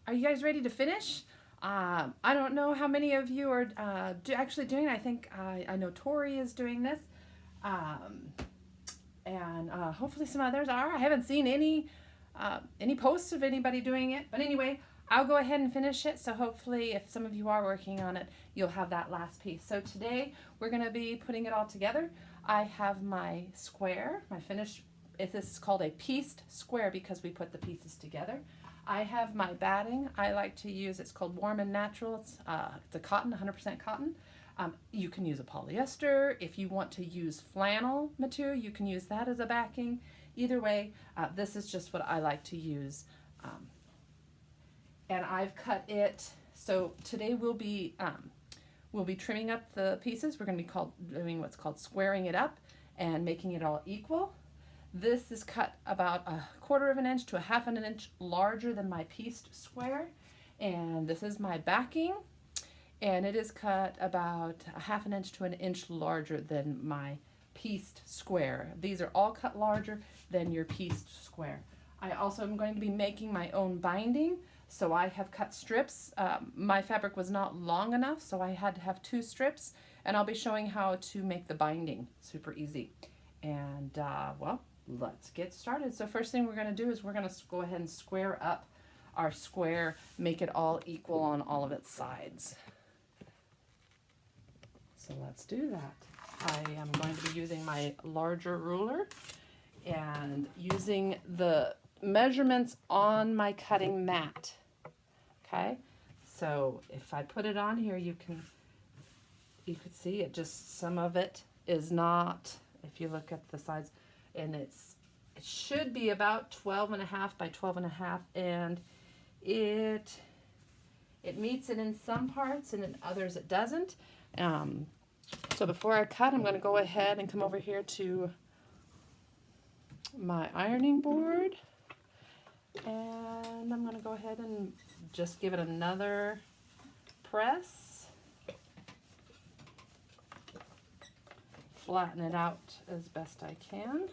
Are you guys ready to finish? I don't know how many of you are actually doing it. I think I know Tori is doing this. Um, and hopefully some others are. I haven't seen any posts of anybody doing it. But anyway, I'll go ahead and finish it. So hopefully if some of you are working on it, you'll have that last piece. So today we're going to be putting it all together. I have my square, my finished, if this is called a pieced square because we put the pieces together. I have my batting. I like to use, it's called Warm and Natural. It's a cotton, 100% cotton. You can use a polyester. If you want to use flannel material, you can use that as a backing. Either way, this is just what I like to use. And I've cut it, so today we'll be trimming up the pieces. We're going to be doing what's called squaring it up and making it all equal. This is cut about 1/4 of an inch to 1/2 of an inch larger than my pieced square. And this is my backing. And it is cut about 1/2 an inch to an inch larger than my pieced square. These are all cut larger than your pieced square. I also am going to be making my own binding. So I have cut strips. My fabric was not long enough, so I had to have 2 strips. And I'll be showing how to make the binding. Super easy. And well, let's get started. So first thing we're going to do is we're going to go ahead and square up our square, make it all equal on all of its sides. So let's do that. I am going to be using my larger ruler and using the measurements on my cutting mat. Okay, so if I put it on here, you can see it, just some of it is not, if you look at the sides, and it should be about 12.5 by 12.5, and it meets it in some parts and in others it doesn't. So before I cut, I'm going to go ahead and come over here to my ironing board, and I'm going to go ahead and just give it another press. Flatten it out as best I can.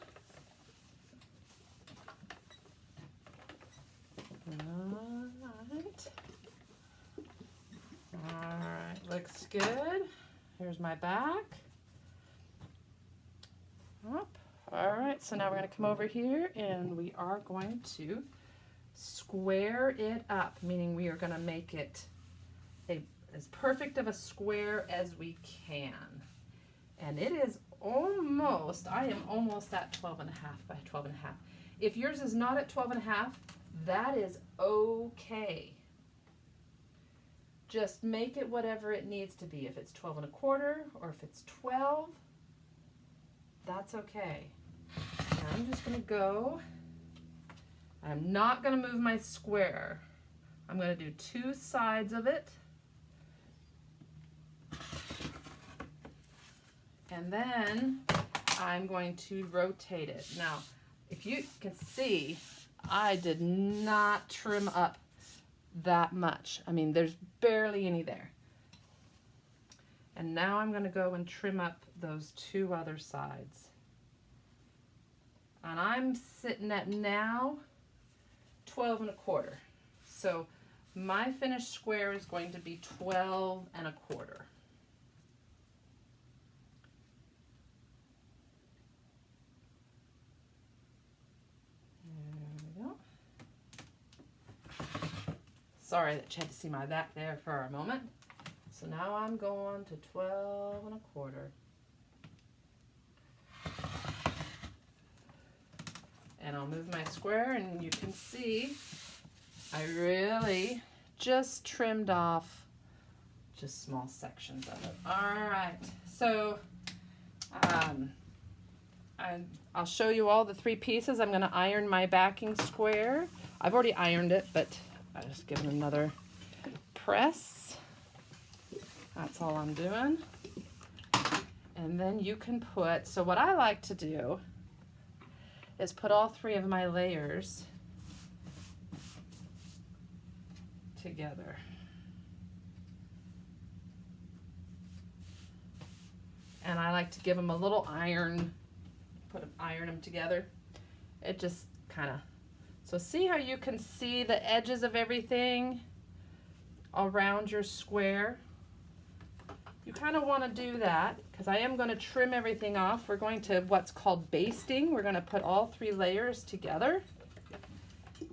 Alright, looks good. Here's my back. Up. Alright, so now we're going to come over here and we are going to square it up, meaning we are going to make it as perfect of a square as we can. And it is almost, I am almost at 12.5 by 12.5. If yours is not at 12.5, that is okay. Just make it whatever it needs to be. If it's 12.25 or if it's 12, that's okay. And I'm just going to go, I'm not going to move my square. I'm going to do 2 sides of it. And then I'm going to rotate it. Now, if you can see, I did not trim up that much. I mean, there's barely any there. And now I'm going to go and trim up those 2 other sides. And I'm sitting at now 12.25. So my finished square is going to be 12.25. Sorry that you had to see my back there for a moment. So now I'm going to 12.25. And I'll move my square and you can see I really just trimmed off just small sections of it. All right, so I'll show you all the 3 pieces. I'm going to iron my backing square. I've already ironed it, but I just give it another press. That's all I'm doing. And then you can put, so what I like to do is put all 3 of my layers together. And I like to give them a little iron, iron them together. It just kind of So see how you can see the edges of everything around your square? You kind of want to do that because I am going to trim everything off. We're going to what's called basting. We're going to put all 3 layers together.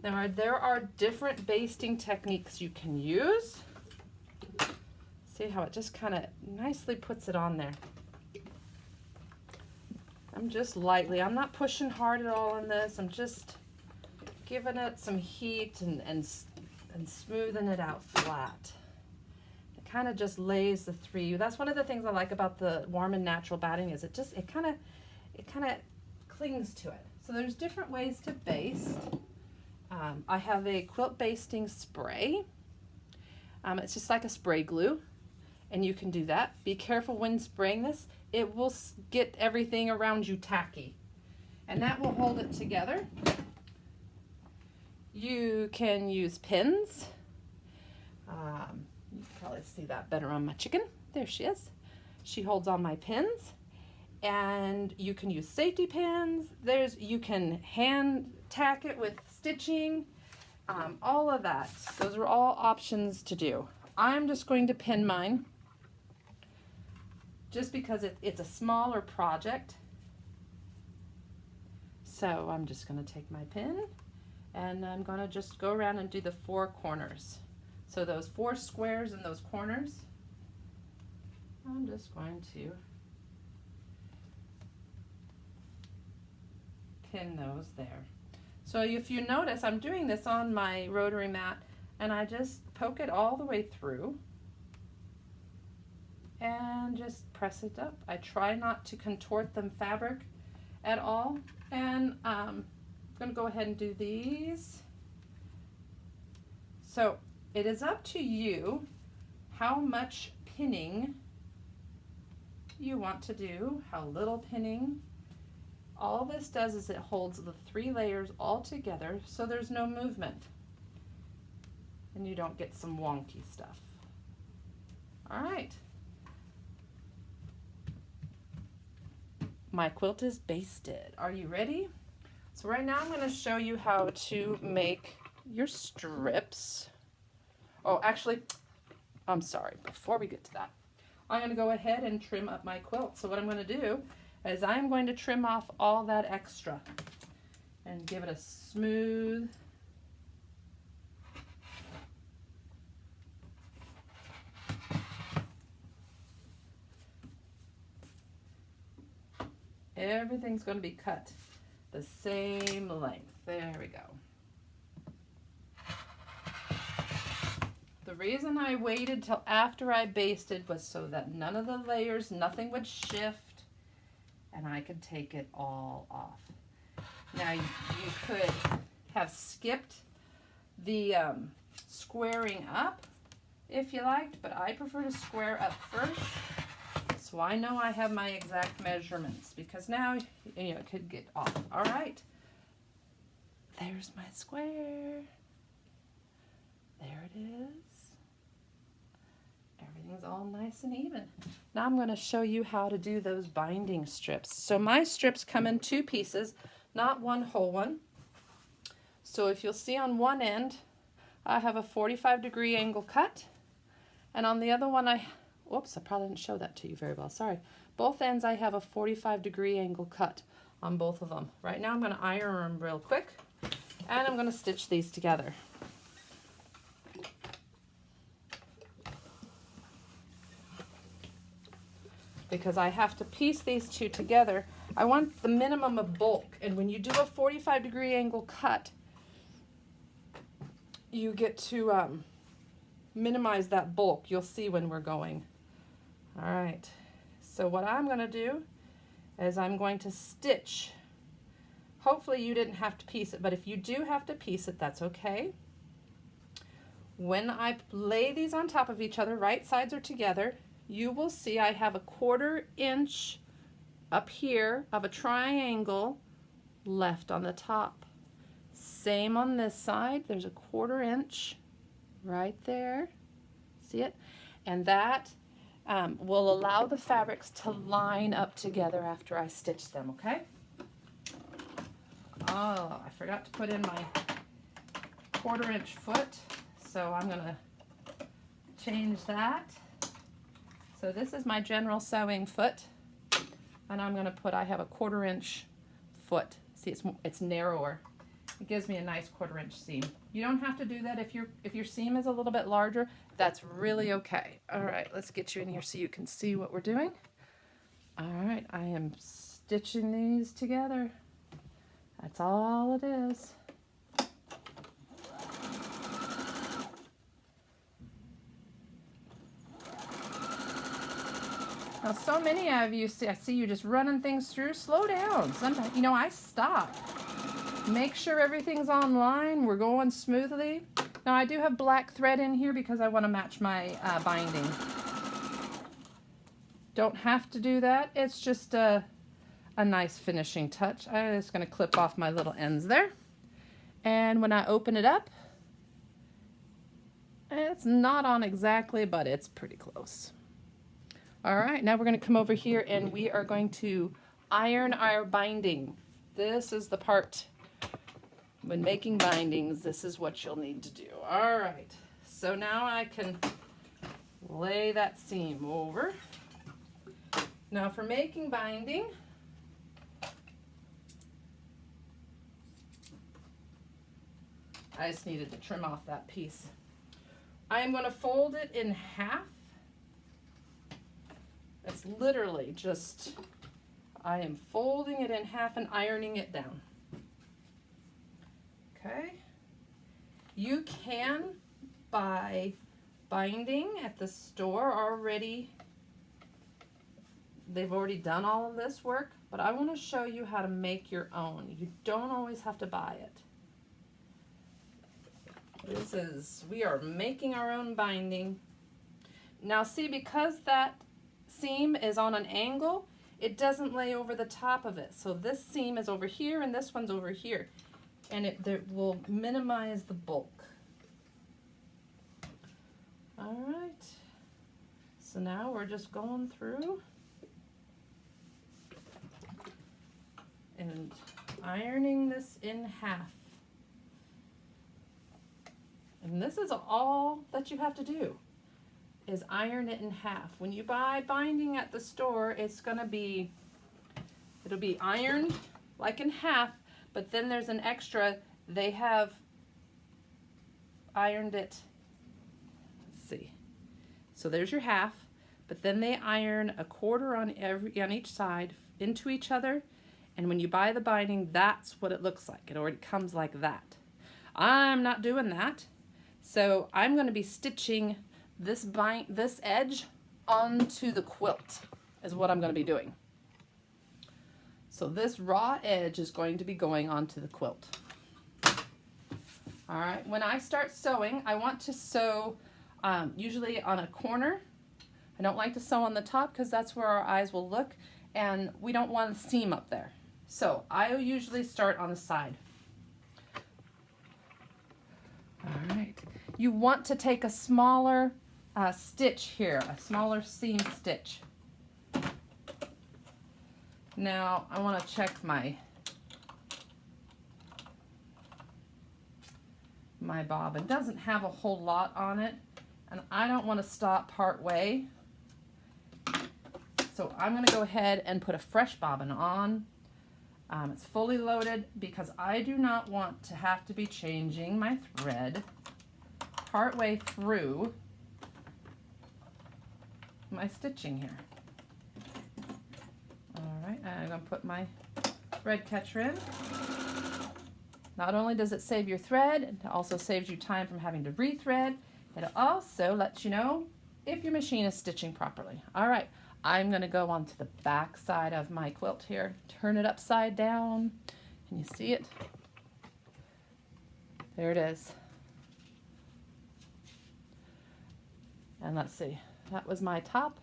Now there are different basting techniques you can use. See how it just kind of nicely puts it on there. I'm just lightly, I'm not pushing hard at all on this. I'm just giving it some heat and smoothing it out flat. It kind of just lays the 3. That's one of the things I like about the warm and natural batting is it kind of clings to it. So there's different ways to baste. I have a quilt basting spray. It's just like a spray glue, and you can do that. Be careful when spraying this. It will get everything around you tacky, and that will hold it together. You can use pins. You can probably see that better on my chicken. There she is. She holds on my pins. And you can use safety pins. You can hand tack it with stitching, all of that. Those are all options to do. I'm just going to pin mine just because it's a smaller project. So I'm just going to take my pin and I'm going to just go around and do the 4 corners. So those 4 squares in those corners, I'm just going to pin those there. So if you notice, I'm doing this on my rotary mat and I just poke it all the way through and just press it up. I try not to contort the fabric at all, and I'm going to go ahead and do these. So it is up to you how much pinning you want to do, how little pinning. All this does is it holds the 3 layers all together so there's no movement and you don't get some wonky stuff. All right. My quilt is basted. Are you ready? So right now I'm going to show you how to make your strips. Oh, actually, I'm sorry. Before we get to that, I'm going to go ahead and trim up my quilt. So what I'm going to do is I'm going to trim off all that extra and give it a smooth everything's going to be cut the same length. There we go. The reason I waited till after I basted was so that none of the layers, nothing would shift, and I could take it all off. Now you could have skipped the squaring up if you liked, but I prefer to square up first so I know I have my exact measurements, because now it could get off. All right, there's my square. There it is. Everything's all nice and even. Now I'm going to show you how to do those binding strips. So my strips come in 2 pieces, not one whole one. So if you'll see on one end, I have a 45-degree angle cut, and on the other one whoops, I probably didn't show that to you very well, sorry. Both ends I have a 45-degree angle cut on both of them. Right now I'm going to iron them real quick, and I'm going to stitch these together. Because I have to piece these 2 together. I want the minimum of bulk, and when you do a 45-degree angle cut, you get to minimize that bulk. You'll see when we're going. All right, so what I'm going to do is I'm going to stitch. Hopefully you didn't have to piece it, but if you do have to piece it, that's okay. When I lay these on top of each other, right sides are together, you will see I have a 1/4 inch up here of a triangle left on the top. Same on this side, there's a 1/4 inch right there. See it? And that will allow the fabrics to line up together after I stitch them, okay? Oh, I forgot to put in my 1/4" foot, so I'm gonna change that. So this is my general sewing foot, and I'm gonna put, I have a 1/4" foot. See, it's narrower. It gives me a nice 1/4" seam. You don't have to do that if your seam is a little bit larger. That's really okay. All right, let's get you in here so you can see what we're doing. All right, I am stitching these together. That's all it is. Now, so many of you, I see you just running things through. Slow down. Sometimes, you know, I stop. Make sure everything's online. We're going smoothly. Now, I do have black thread in here because I want to match my binding. Don't have to do that. It's just a nice finishing touch. I'm just going to clip off my little ends there. And when I open it up, it's not on exactly, but it's pretty close. All right, now we're going to come over here and we are going to iron our binding. This is the part. When making bindings, this is what you'll need to do. All right, so now I can lay that seam over. Now for making binding, I just needed to trim off that piece. I'm going to fold it in half. It's literally just, I am folding it in half and ironing it down. Okay. You can buy binding at the store already. They've already done all of this work, but I want to show you how to make your own. You don't always have to buy it. We are making our own binding. Now see, because that seam is on an angle, it doesn't lay over the top of it. So this seam is over here and this one's over here. And it will minimize the bulk. All right. So now we're just going through and ironing this in half. And this is all that you have to do, is iron it in half. When you buy binding at the store, it'll be ironed like in half, but then there's an extra. They have ironed it, let's see. So there's your half, but then they iron 1/4 on each side into each other. And when you buy the binding, that's what it looks like. It already comes like that. I'm not doing that. So I'm going to be stitching this edge onto the quilt is what I'm going to be doing. So this raw edge is going to be going onto the quilt. All right, when I start sewing, I want to sew usually on a corner. I don't like to sew on the top because that's where our eyes will look, and we don't want a seam up there. So I usually start on the side. All right, you want to take a smaller stitch here, a smaller seam stitch. Now I want to check my bobbin. It doesn't have a whole lot on it, and I don't want to stop part way. So I'm going to go ahead and put a fresh bobbin on. It's fully loaded because I do not want to have to be changing my thread part way through my stitching here. All right, I'm going to put my thread catcher in. Not only does it save your thread, it also saves you time from having to rethread. It also lets you know if your machine is stitching properly. All right, I'm going to go onto the back side of my quilt here. Turn it upside down. Can you see it? There it is. And let's see, that was my top.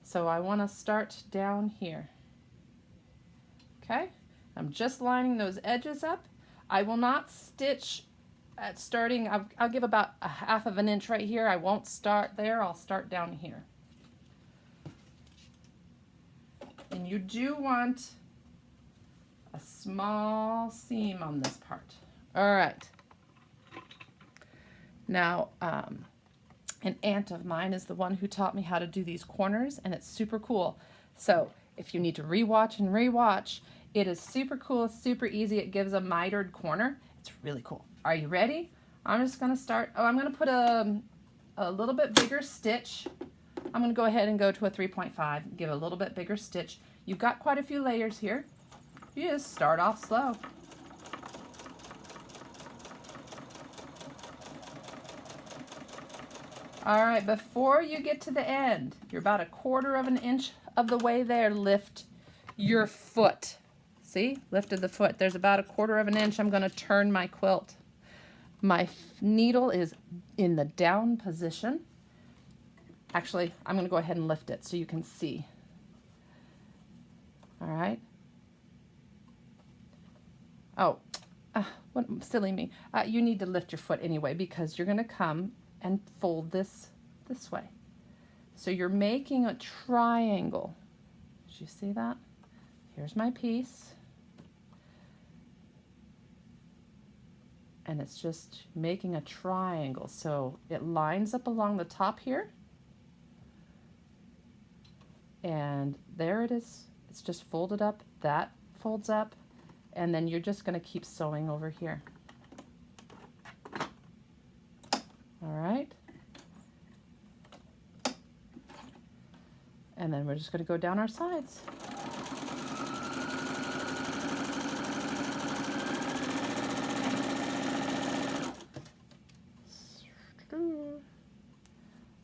So I want to start down here. Okay, I'm just lining those edges up. I will not stitch at starting, I'll give about 1/2 inch right here. I won't start there, I'll start down here. And you do want a small seam on this part. All right. Now, an aunt of mine is the one who taught me how to do these corners, and it's super cool. So if you need to rewatch and rewatch, it is super cool, super easy. It gives a mitered corner. It's really cool. Are you ready? I'm just gonna start. Oh, I'm gonna put a little bit bigger stitch. I'm gonna go ahead and go to a 3.5, give a little bit bigger stitch. You've got quite a few layers here. You just start off slow. All right, before you get to the end, you're about 1/4 of an inch of the way there. Lift your foot. See, lifted the foot. There's about 1/4 of an inch. I'm gonna turn my quilt. My needle is in the down position. Actually, I'm gonna go ahead and lift it so you can see. All right. Oh, what silly me. You need to lift your foot anyway because you're gonna come and fold this way. So you're making a triangle. Did you see that? Here's my piece. And it's just making a triangle. So it lines up along the top here. And there it is. It's just folded up. That folds up. And then you're just going to keep sewing over here. All right. And then we're just going to go down our sides.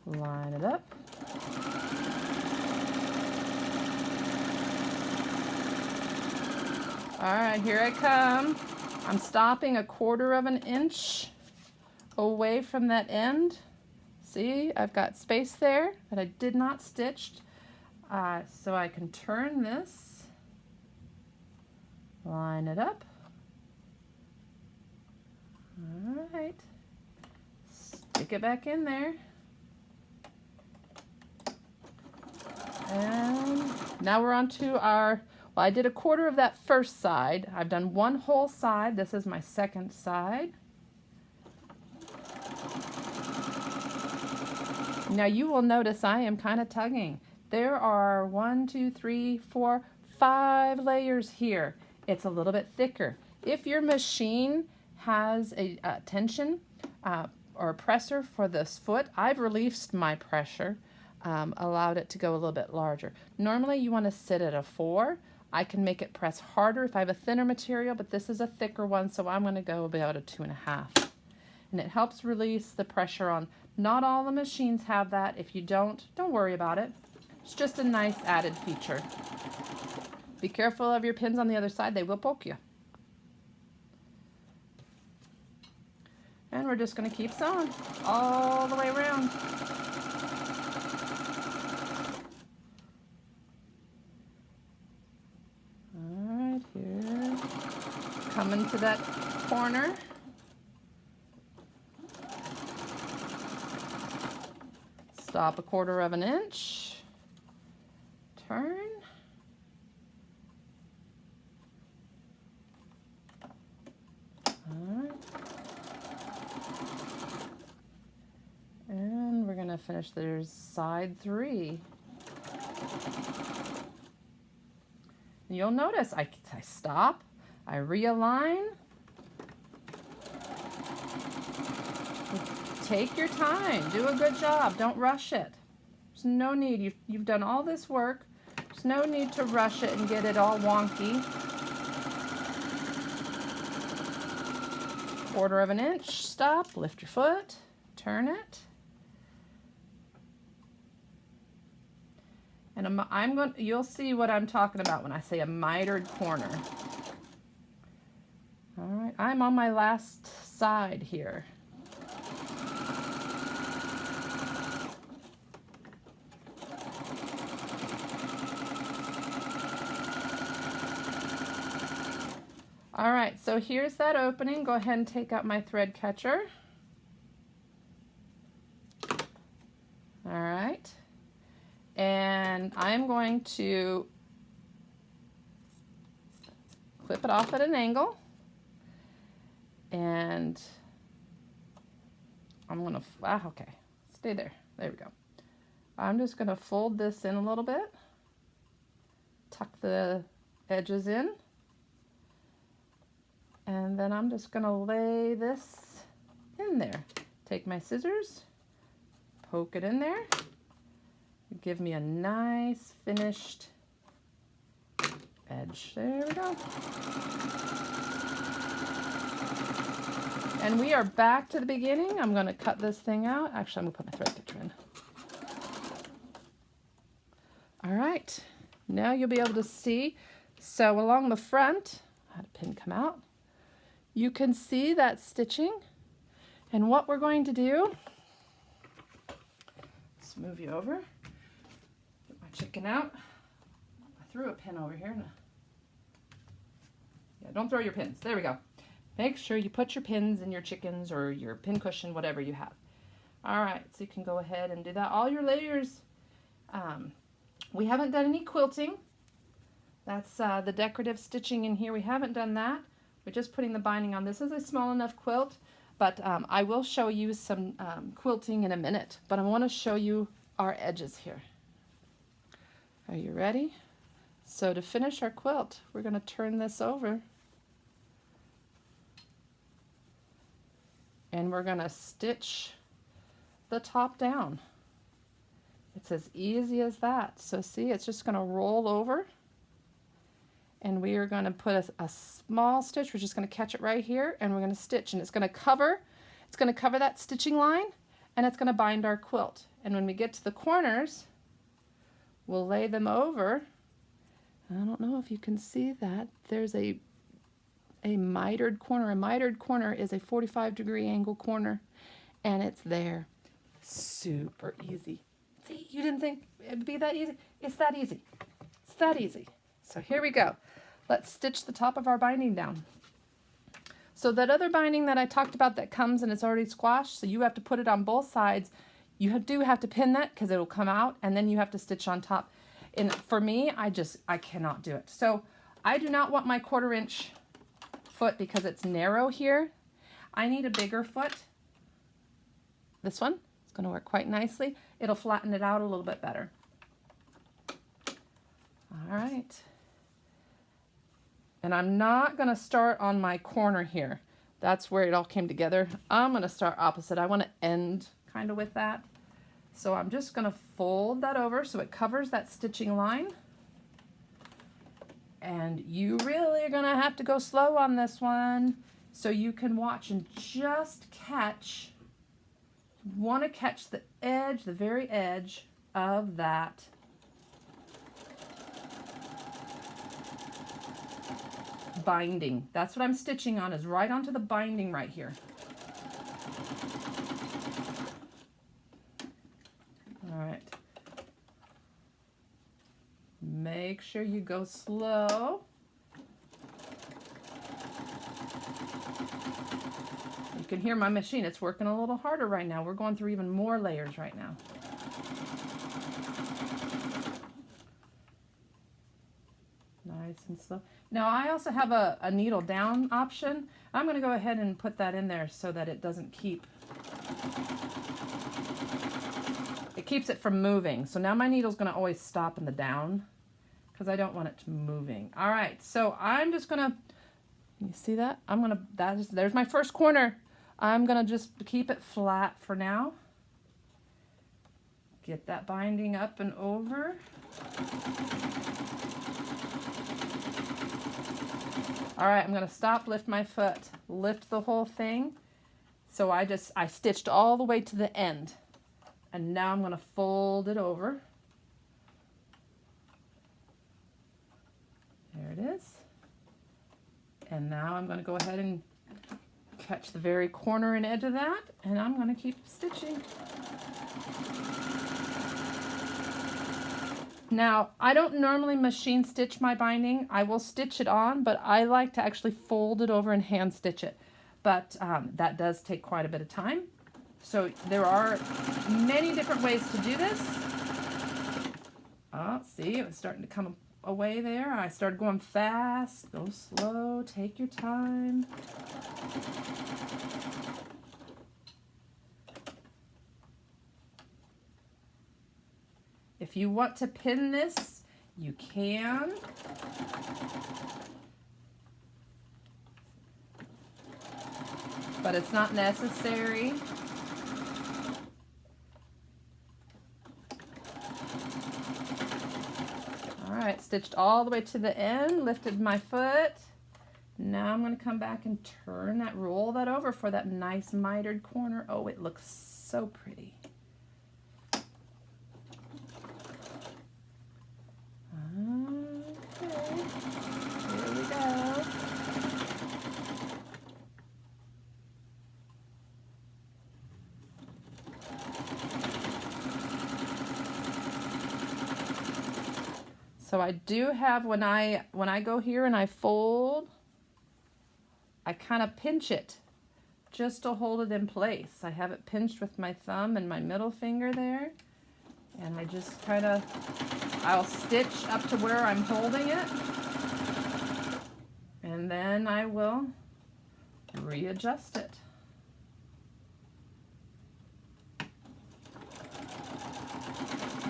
Line it up. All right, here I come. I'm stopping 1/4 of an inch away from that end. See, I've got space there that I did not stitch. So I can turn this, line it up. All right, stick it back in there. And now we're on to our, well, I did 1/4 of that first side. I've done one whole side. This is my second side. Now you will notice I am kind of tugging. There are 1, 2, 3, 4, 5 layers here. It's a little bit thicker. If your machine has a tension or a presser for this foot, I've released my pressure, allowed it to go a little bit larger. Normally you want to sit at a 4. I can make it press harder if I have a thinner material, but this is a thicker one, so I'm going to go about a 2.5. And it helps release the pressure on. Not all the machines have that. If you don't worry about it. It's just a nice added feature. Be careful of your pins on the other side. They will poke you. And we're just going to keep sewing all the way around. All right, here. Coming to that corner. Stop 1/4 of an inch. Turn. Alright. And we're going to finish there's side 3. And you'll notice I stop, I realign. Take your time. Do a good job. Don't rush it. There's no need. You've done all this work. There's no need to rush it and get it all wonky. 1/4 of an inch. Stop. Lift your foot. Turn it. And you'll see what I'm talking about when I say a mitered corner. All right. I'm on my last side here. All right, so here's that opening. Go ahead and take out my thread catcher. All right, and I'm going to clip it off at an angle and okay, stay there. There we go. I'm just going to fold this in a little bit, tuck the edges in, and then I'm just going to lay this in there. Take my scissors, poke it in there, give me a nice finished edge. There we go. And we are back to the beginning. I'm going to cut this thing out. Actually, I'm going to put my thread stitcher in. All right, now you'll be able to see. So along the front, I had a pin come out. You can see that stitching. And what we're going to do, let's move you over. Get my chicken out. I threw a pin over here. Yeah, don't throw your pins. There we go. Make sure you put your pins in your chickens or your pin cushion, whatever you have. All right, so you can go ahead and do that. All your layers, we haven't done any quilting. That's the decorative stitching in here. We haven't done that. We're just putting the binding on. This is a small enough quilt, but I will show you some quilting in a minute. But I want to show you our edges here. Are you ready? So to finish our quilt, we're going to turn this over. And we're going to stitch the top down. It's as easy as that. So see, it's just going to roll over. And we are going to put a small stitch. We're just going to catch it right here, and we're going to stitch. And it's going to cover that stitching line, and it's going to bind our quilt. And when we get to the corners, we'll lay them over. I don't know if you can see that. There's a mitered corner. A mitered corner is a 45-degree angle corner, and it's there. Super easy. See, you didn't think it'd be that easy? It's that easy. It's that easy. So here we go. Let's stitch the top of our binding down. So that other binding that I talked about that comes and it's already squashed, so you have to put it on both sides. You do have to pin that because it'll come out, and then you have to stitch on top. And for me, I cannot do it. So I do not want my 1/4 inch foot because it's narrow here. I need a bigger foot. This one is going to work quite nicely. It'll flatten it out a little bit better. All right. And I'm not going to start on my corner here. That's where it all came together. I'm going to start opposite. I want to end kind of with that. So I'm just going to fold that over so it covers that stitching line. And you really are going to have to go slow on this one so you can watch and just catch. You want to catch the edge, the very edge of that binding. That's what I'm stitching on, is right onto the binding right here. All right. Make sure you go slow. You can hear my machine. It's working a little harder right now. We're going through even more layers right now. Nice and slow. Now I also have a needle down option. I'm going to go ahead and put that in there so that it doesn't keep, it keeps it from moving. So now my needle's going to always stop in the down because I don't want it to moving. All right, so I'm just going to, you see that? There's my first corner. I'm going to just keep it flat for now. Get that binding up and over. All right, I'm going to stop, lift my foot, lift the whole thing. So I stitched all the way to the end. And now I'm going to fold it over. There it is. And now I'm going to go ahead and catch the very corner and edge of that, and I'm going to keep stitching. Now, I don't normally machine stitch my binding. I will stitch it on, but I like to actually fold it over and hand stitch it. But that does take quite a bit of time. So there are many different ways to do this. Oh, see, it was starting to come away there. I started going fast. Go slow, take your time. If you want to pin this, you can. But it's not necessary. All right, stitched all the way to the end, lifted my foot. Now I'm going to come back and turn that, roll that over for that nice mitered corner. Oh, it looks so pretty. Okay, here we go. So I do have, when I go here and I fold, I kind of pinch it just to hold it in place. I have it pinched with my thumb and my middle finger there. And I just kind of, I'll stitch up to where I'm holding it. And then I will readjust it.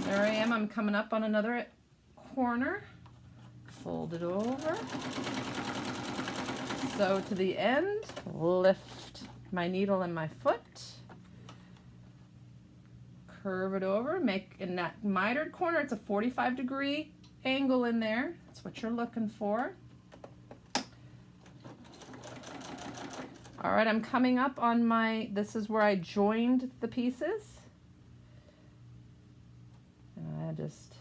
There I am, I'm coming up on another corner. Fold it over. Sew to the end, lift my needle and my foot. Curve it over, make in that mitered corner, it's a 45-degree angle in there. That's what you're looking for. All right, I'm coming up on my, this is where I joined the pieces. And I just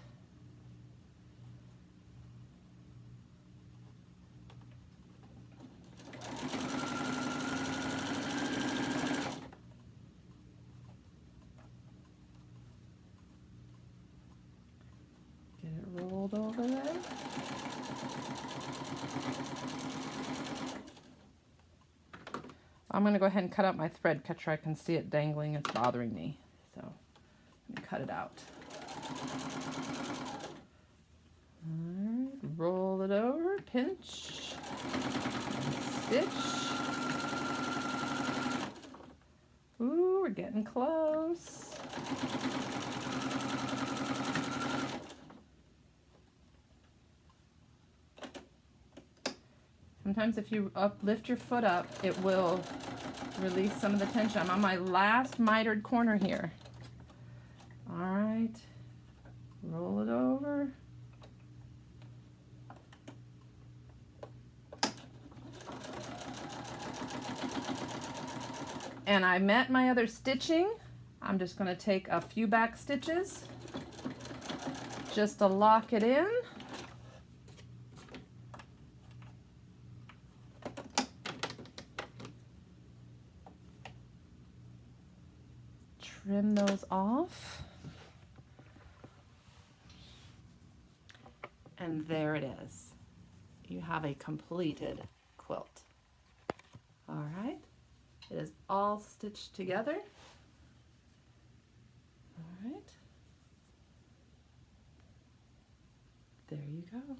rolled over there. I'm going to go ahead and cut out my thread catcher. I can see it dangling. It's bothering me. So let me cut it out. All right, roll it over, pinch, stitch. Ooh, we're getting close. Sometimes if you lift your foot up, it will release some of the tension. I'm on my last mitered corner here. All right, roll it over. And I met my other stitching. I'm just going to take a few back stitches just to lock it in. Trim those off. And there it is. You have a completed quilt. All right. It is all stitched together. All right. There you go.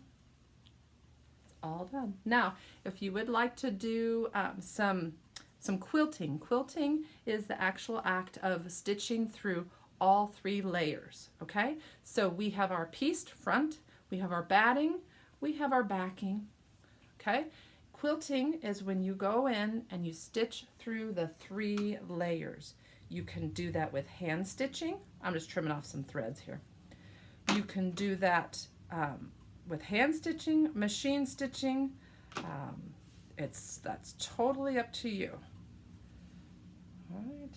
It's all done. Now, if you would like to do some quilting. Quilting is the actual act of stitching through all 3 layers, okay? So we have our pieced front, we have our batting, we have our backing, okay? Quilting is when you go in and you stitch through the 3 layers. You can do that with hand stitching. I'm just trimming off some threads here. You can do that with hand stitching, machine stitching. That's totally up to you. All right,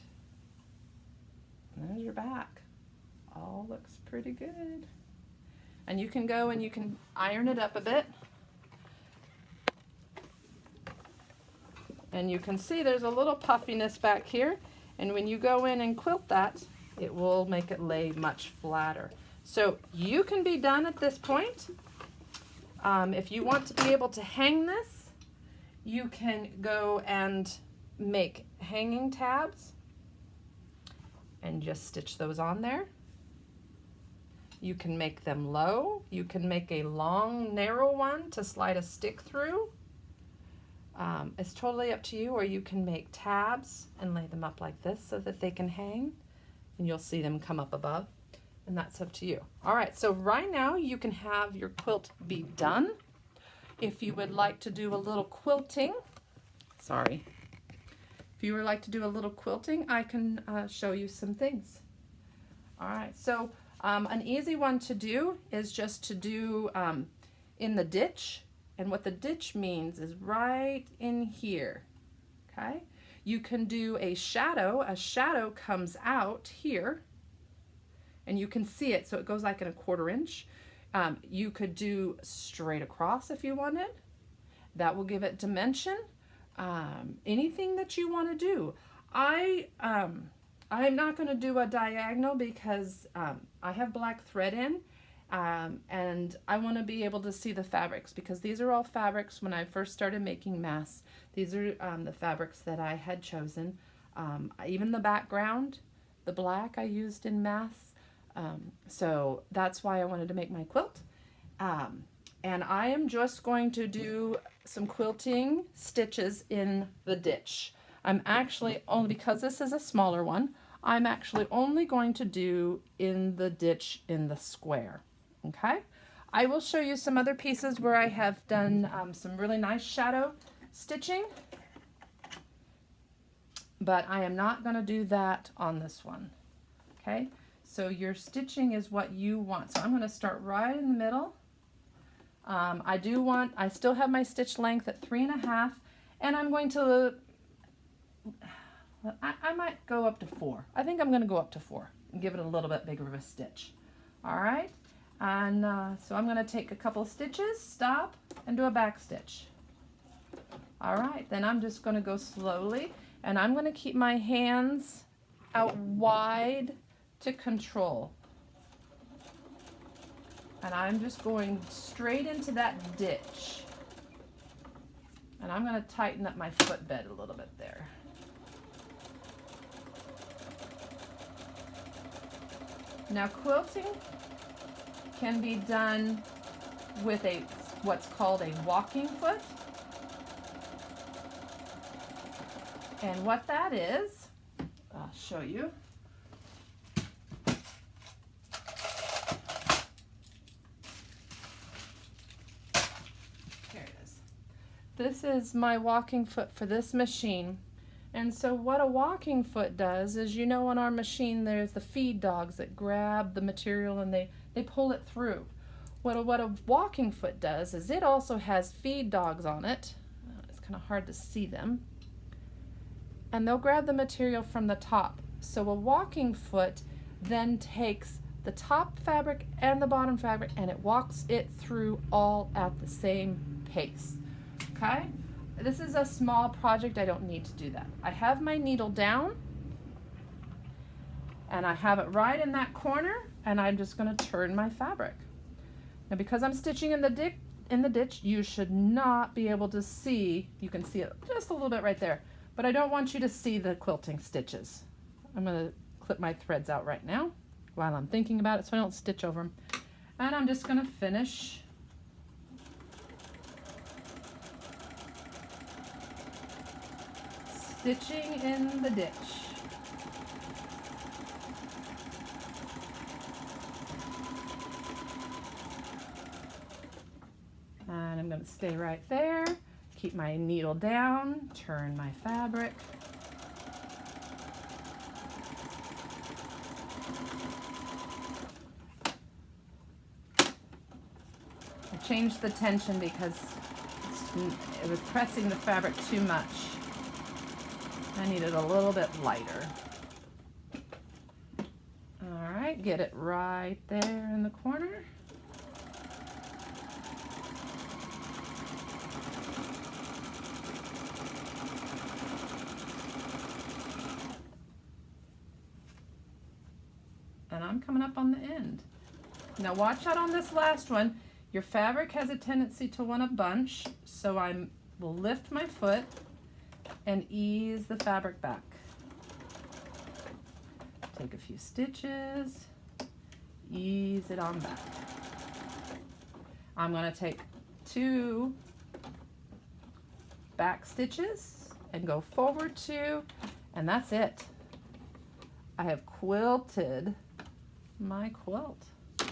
there's your back. All looks pretty good. And you can go and you can iron it up a bit. And you can see there's a little puffiness back here. And when you go in and quilt that, it will make it lay much flatter. So you can be done at this point. If you want to be able to hang this, you can go and make hanging tabs and just stitch those on there. You can make them low. You can make a long, narrow one to slide a stick through. It's totally up to you, or you can make tabs and lay them up like this so that they can hang, and you'll see them come up above. and that's up to you. All right, so right now you can have your quilt be done. If you would like to do a little quilting, sorry. If you would like to do a little quilting, I can show you some things. All right, so an easy one to do is just to do in the ditch. And what the ditch means is right in here, okay? You can do a shadow. A shadow comes out here, and you can see it, so it goes like in a 1/4 inch. You could do straight across if you wanted. That will give it dimension. Anything that you want to do. I'm not going to do a diagonal because I have black thread in, and I want to be able to see the fabrics, because these are all fabrics when I first started making masks. These are the fabrics that I had chosen. Even the background, the black, I used in masks. So that's why I wanted to make my quilt. And I am just going to do some quilting stitches in the ditch. I'm actually only, because this is a smaller one, I'm actually only going to do in the ditch in the square. Okay? I will show you some other pieces where I have done some really nice shadow stitching, but I am not going to do that on this one. Okay? So your stitching is what you want. So I'm going to start right in the middle. I still have my stitch length at 3.5, and I'm going to, I might go up to 4. I think I'm going to go up to 4 and give it a little bit bigger of a stitch. All right, and so I'm going to take a couple stitches, stop, and do a back stitch. All right, then I'm just going to go slowly, and I'm going to keep my hands out wide to control. And I'm just going straight into that ditch. And I'm going to tighten up my footbed a little bit there. Now quilting can be done with what's called a walking foot. And what that is, I'll show you. This is my walking foot for this machine. And so what a walking foot does is, you know, on our machine there's the feed dogs that grab the material and they pull it through. What a walking foot does is it also has feed dogs on it. It's kind of hard to see them. And they'll grab the material from the top. So a walking foot then takes the top fabric and the bottom fabric and it walks it through all at the same pace. Okay, this is a small project. I don't need to do that. I have my needle down and I have it right in that corner, and I'm just going to turn my fabric. Now because I'm stitching in the ditch, you should not be able to see. You can see it just a little bit right there, but I don't want you to see the quilting stitches. I'm going to clip my threads out right now while I'm thinking about it so I don't stitch over them. And I'm just going to finish stitching in the ditch. And I'm going to stay right there, keep my needle down, turn my fabric. I changed the tension because it was pressing the fabric too much. I need it a little bit lighter. All right, get it right there in the corner. And I'm coming up on the end. Now watch out on this last one. Your fabric has a tendency to want to bunch, so I will lift my foot and ease the fabric back. Take a few stitches, ease it on back. I'm going to take 2 back stitches and go forward 2, and that's it. I have quilted my quilt. I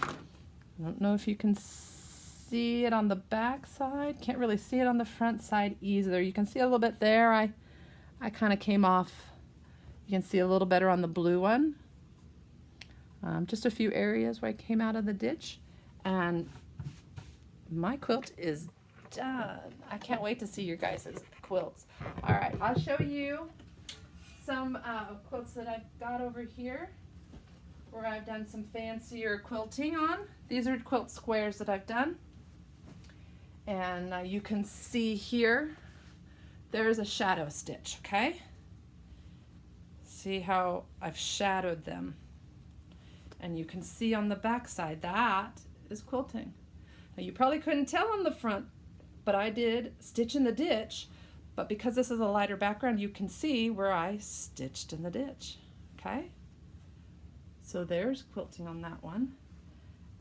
don't know if you can see it on the back side. Can't really see it on the front side either. You can see a little bit there. I kind of came off. You can see a little better on the blue one. Just a few areas where I came out of the ditch. And my quilt is done. I can't wait to see your guys' quilts. All right, I'll show you some quilts that I've got over here where I've done some fancier quilting on. These are quilt squares that I've done. And you can see here, there's a shadow stitch, okay? See how I've shadowed them. And you can see on the back side, that is quilting. Now you probably couldn't tell on the front, but I did stitch in the ditch. But because this is a lighter background, you can see where I stitched in the ditch, okay? So there's quilting on that one.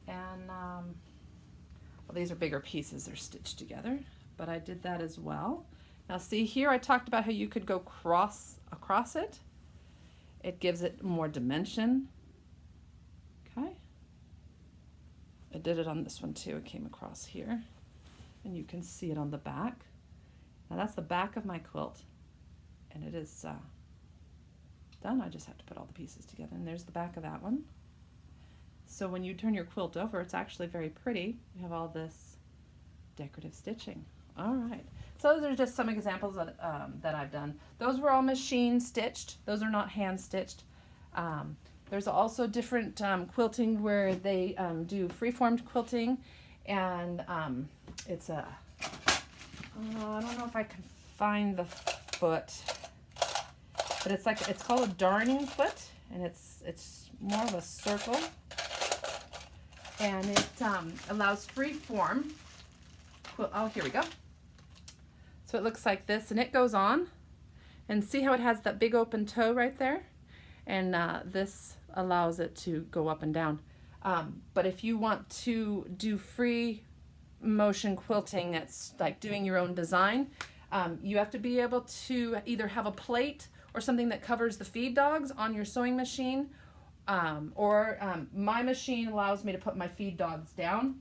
And well, these are bigger pieces, they're stitched together, but I did that as well. Now see here, I talked about how you could go across it. It gives it more dimension, okay? I did it on this one too, it came across here. And you can see it on the back. Now that's the back of my quilt, and it is done. I just have to put all the pieces together, and there's the back of that one. So when you turn your quilt over, it's actually very pretty. You have all this decorative stitching. All right, so those are just some examples that I've done. Those were all machine stitched. Those are not hand stitched. There's also different quilting where they do freeform quilting, and it's a I don't know if I can find the foot, but it's called a darning foot, and it's more of a circle, and it allows free form. Oh, here we go. So it looks like this, and it goes on, and see how it has that big open toe right there, and this allows it to go up and down. But if you want to do free motion quilting, that's like doing your own design, you have to be able to either have a plate or something that covers the feed dogs on your sewing machine, or my machine allows me to put my feed dogs down.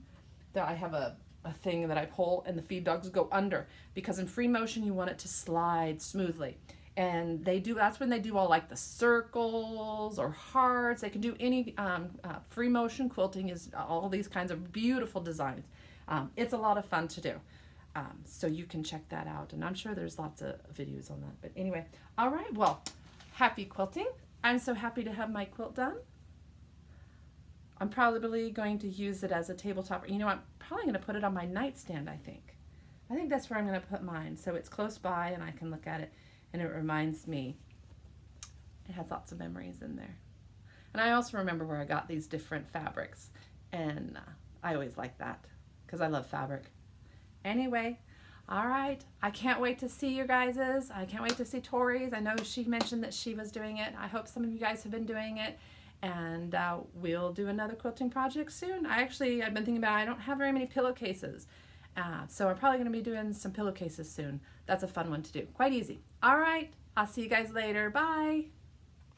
There I have a thing that I pull and the feed dogs go under, because in free motion you want it to slide smoothly, and that's when they do all like the circles or hearts. They can do any free motion quilting is all these kinds of beautiful designs. It's a lot of fun to do. So you can check that out. And I'm sure there's lots of videos on that. But anyway, all right, well, happy quilting. I'm so happy to have my quilt done. I'm probably going to use it as a tabletop. You know, I'm probably going to put it on my nightstand, I think. I think that's where I'm going to put mine. So it's close by and I can look at it. And it reminds me, it has lots of memories in there. And I also remember where I got these different fabrics. And I always like that, because I love fabric. Anyway, all right. I can't wait to see your guys's. I can't wait to see Tori's. I know she mentioned that she was doing it. I hope some of you guys have been doing it. And we'll do another quilting project soon. I've been thinking about, I don't have very many pillowcases. So I'm probably going to be doing some pillowcases soon. That's a fun one to do. Quite easy. All right. I'll see you guys later. Bye.